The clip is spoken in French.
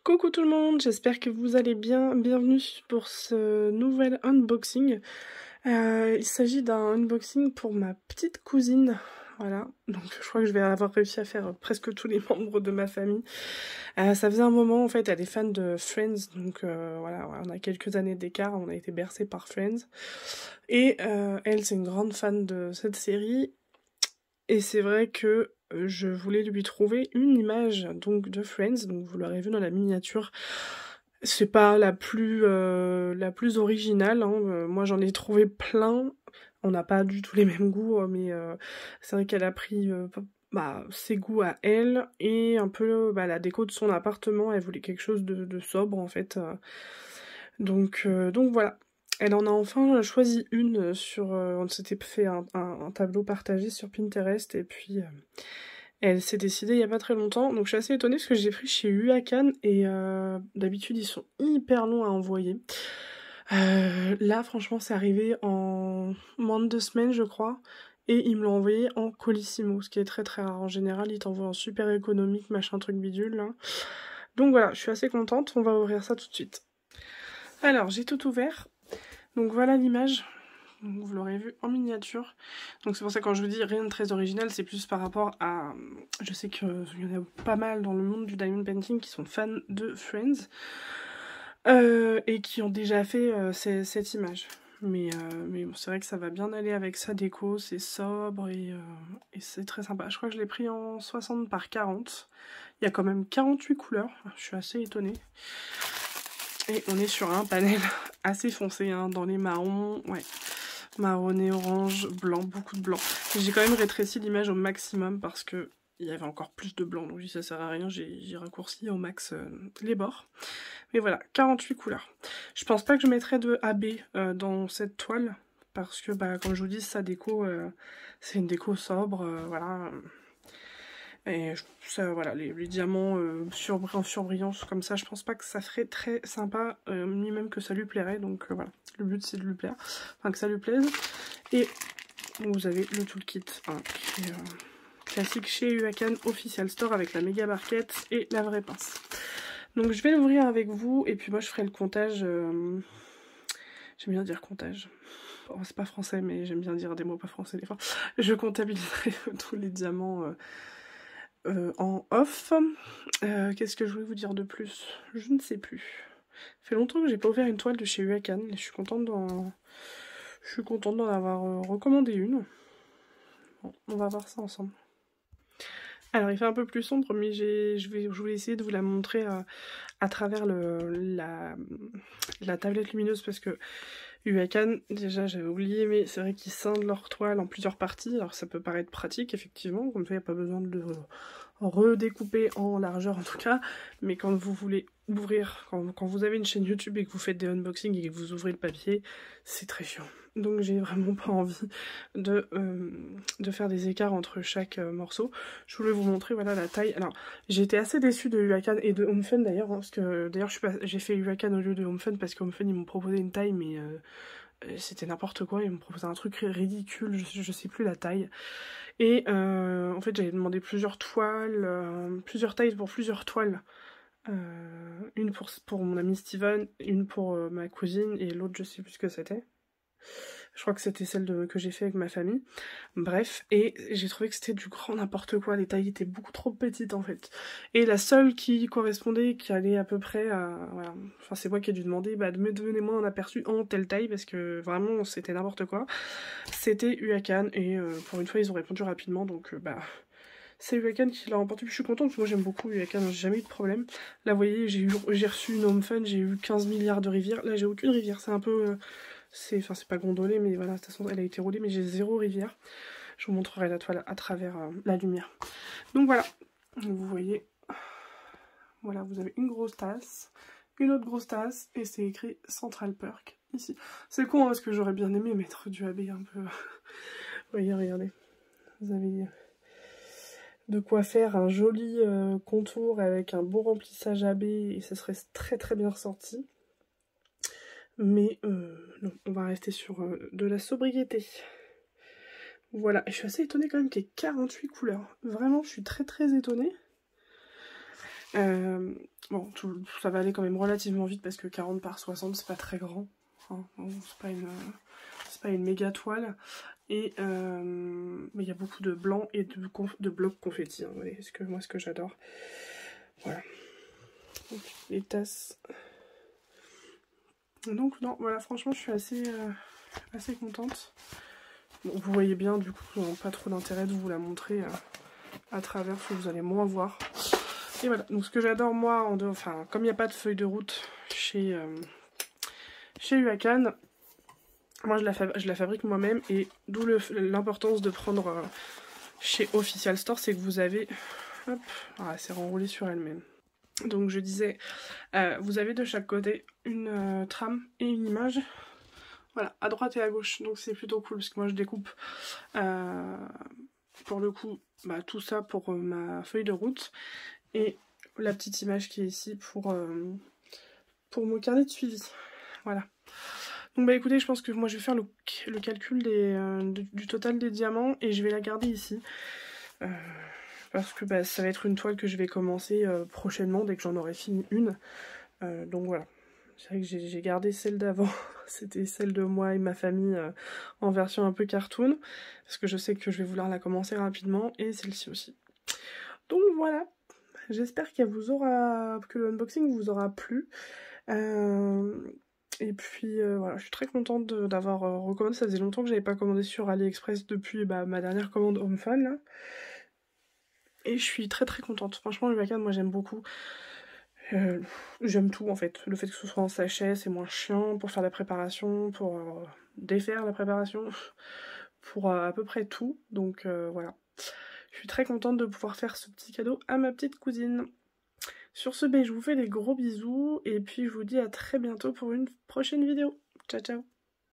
Coucou tout le monde, j'espère que vous allez bien. Bienvenue pour ce nouvel unboxing. Il s'agit d'un unboxing pour ma petite cousine. Voilà, donc je crois que je vais avoir réussi à faire presque tous les membres de ma famille. Ça faisait un moment, en fait, elle est fan de Friends, donc voilà, on a quelques années d'écart, on a été bercés par Friends. Et elle, c'est une grande fan de cette série. Et c'est vrai que je voulais lui trouver une image donc de Friends, donc vous l'aurez vu dans la miniature. C'est pas la plus originale, hein. Moi j'en ai trouvé plein. On n'a pas du tout les mêmes goûts, mais c'est vrai qu'elle a pris ses goûts à elle et un peu la déco de son appartement. Elle voulait quelque chose de sobre en fait. Donc voilà. Elle en a enfin choisi une sur... on s'était fait un tableau partagé sur Pinterest et puis elle s'est décidée il y a pas très longtemps. Donc je suis assez étonnée parce que j'ai pris chez Huacan et d'habitude ils sont hyper longs à envoyer. Là franchement c'est arrivé en moins de 2 semaines je crois. Et ils me l'ont envoyé en Colissimo, ce qui est très très rare. En général ils t'envoient en super économique, machin truc bidule là. Donc voilà, je suis assez contente, on va ouvrir ça tout de suite. Alors j'ai tout ouvert. Donc voilà l'image, vous l'aurez vu en miniature. Donc c'est pour ça que quand je vous dis rien de très original, c'est plus par rapport à... Je sais qu'il y en a pas mal dans le monde du diamond painting qui sont fans de Friends. Et qui ont déjà fait cette image. Mais bon, c'est vrai que ça va bien aller avec sa déco, c'est sobre et c'est très sympa. Je crois que je l'ai pris en 60 par 40. Il y a quand même 48 couleurs, je suis assez étonnée. Et on est sur un panel assez foncé, hein, dans les marrons, ouais, marronné, orange, blanc, beaucoup de blanc. J'ai quand même rétréci l'image au maximum parce que il y avait encore plus de blanc, donc ça sert à rien, j'ai raccourci au max les bords. Mais voilà, 48 couleurs. Je pense pas que je mettrai de AB dans cette toile, parce que, comme je vous dis, sa déco, c'est une déco sobre, voilà. Et ça, voilà, les diamants en surbrillance comme ça, je pense pas que ça ferait très sympa, ni même que ça lui plairait. Donc voilà, le but c'est de lui plaire, enfin que ça lui plaise. Et vous avez le toolkit, hein, qui est classique chez Huacan Official Store avec la méga barquette et la vraie pince. Donc je vais l'ouvrir avec vous et puis moi je ferai le comptage. J'aime bien dire comptage. Bon, c'est pas français mais j'aime bien dire des mots pas français des fois. Je comptabiliserai tous les diamants en off. Qu'est-ce que je voulais vous dire de plus? Je ne sais plus. Ça fait longtemps que j'ai pas ouvert une toile de chez Huacan et je suis contente d'en avoir recommandé une. Bon, on va voir ça ensemble. Alors il fait un peu plus sombre mais je voulais essayer de vous la montrer à travers la tablette lumineuse parce que Huacan, déjà j'avais oublié, mais c'est vrai qu'ils scindent leur toile en plusieurs parties, alors ça peut paraître pratique effectivement, comme ça il n'y a pas besoin de le redécouper en largeur en tout cas, mais quand vous voulez ouvrir, quand vous avez une chaîne YouTube et que vous faites des unboxings et que vous ouvrez le papier, c'est très chiant. Donc j'ai vraiment pas envie de faire des écarts entre chaque morceau. Je voulais vous montrer voilà la taille. Alors j'ai été assez déçue de Huacan et de Home Fun d'ailleurs, hein, parce que d'ailleurs j'ai fait Huacan au lieu de Home Fun parce que Home Fun ils m'ont proposé une taille mais c'était n'importe quoi, ils m'ont proposé un truc ridicule, je sais plus la taille. Et en fait j'avais demandé plusieurs toiles, plusieurs tailles pour plusieurs toiles. Une pour mon ami Steven, une pour ma cousine et l'autre je sais plus ce que c'était. Je crois que c'était celle que j'ai fait avec ma famille. Bref, et j'ai trouvé que c'était du grand n'importe quoi. Les tailles étaient beaucoup trop petites en fait. Et la seule qui correspondait, qui allait à peu près à... Voilà. Enfin, c'est moi qui ai dû demander, donnez-moi un aperçu en telle taille, parce que vraiment, c'était n'importe quoi. C'était Huacan, et pour une fois, ils ont répondu rapidement, donc c'est Huacan qui l'a remporté. Puis je suis contente, parce que moi j'aime beaucoup Huacan, j'ai jamais eu de problème. Là, vous voyez, j'ai reçu une Home Fun, j'ai eu 15 milliards de rivières. Là, j'ai aucune rivière, c'est un peu... c'est pas gondolé, mais voilà, de toute façon, elle a été roulée, mais j'ai 0 rivière. Je vous montrerai la toile à travers la lumière. Donc voilà, vous voyez, voilà, vous avez une grosse tasse, une autre grosse tasse, et c'est écrit Central Perk, ici. C'est con, hein, parce que j'aurais bien aimé mettre du AB un peu... Vous voyez, regardez, vous avez de quoi faire un joli contour avec un beau remplissage AB, et ça serait très très bien ressorti. Mais non, on va rester sur de la sobriété. Voilà, je suis assez étonnée quand même qu'il y ait 48 couleurs. Vraiment, je suis très très étonnée. Bon, ça va aller quand même relativement vite parce que 40 par 60 c'est pas très grand. Hein. Bon, c'est pas une méga toile. Et mais il y a beaucoup de blanc et de blocs confettis. Hein. Vous voyez, moi ce que j'adore. Voilà. Donc, les tasses. Donc non, voilà, franchement je suis assez contente. Bon, vous voyez bien, du coup, pas trop d'intérêt de vous la montrer à travers, parce que vous allez moins voir. Et voilà, donc ce que j'adore moi, enfin, comme il n'y a pas de feuille de route chez UACAN, moi je la fabrique moi-même, et d'où l'importance de prendre chez Official Store, c'est que vous avez... Hop, ah, c'est renroulé sur elle-même. Donc je disais, vous avez de chaque côté une trame et une image. Voilà, à droite et à gauche, donc c'est plutôt cool, parce que moi je découpe pour le coup tout ça pour ma feuille de route, et la petite image qui est ici pour mon carnet de suivi. Voilà. Donc écoutez, je pense que moi je vais faire le calcul du total des diamants, et je vais la garder ici. Parce que ça va être une toile que je vais commencer prochainement, dès que j'en aurai fini une. Donc voilà. C'est vrai que j'ai gardé celle d'avant, c'était celle de moi et ma famille en version un peu cartoon, parce que je sais que je vais vouloir la commencer rapidement, et celle-ci aussi. Donc voilà, j'espère que le unboxing vous aura plu. Et puis voilà, je suis très contente d'avoir recommandé, ça faisait longtemps que j'avais pas commandé sur AliExpress depuis ma dernière commande HomeFun là. Et je suis très contente, franchement le UACAN moi j'aime beaucoup. J'aime tout en fait, le fait que ce soit en sachet c'est moins chiant pour faire la préparation, pour défaire la préparation, pour à peu près tout, donc voilà. Je suis très contente de pouvoir faire ce petit cadeau à ma petite cousine. Sur ce, je vous fais des gros bisous, et puis je vous dis à très bientôt pour une prochaine vidéo. Ciao ciao.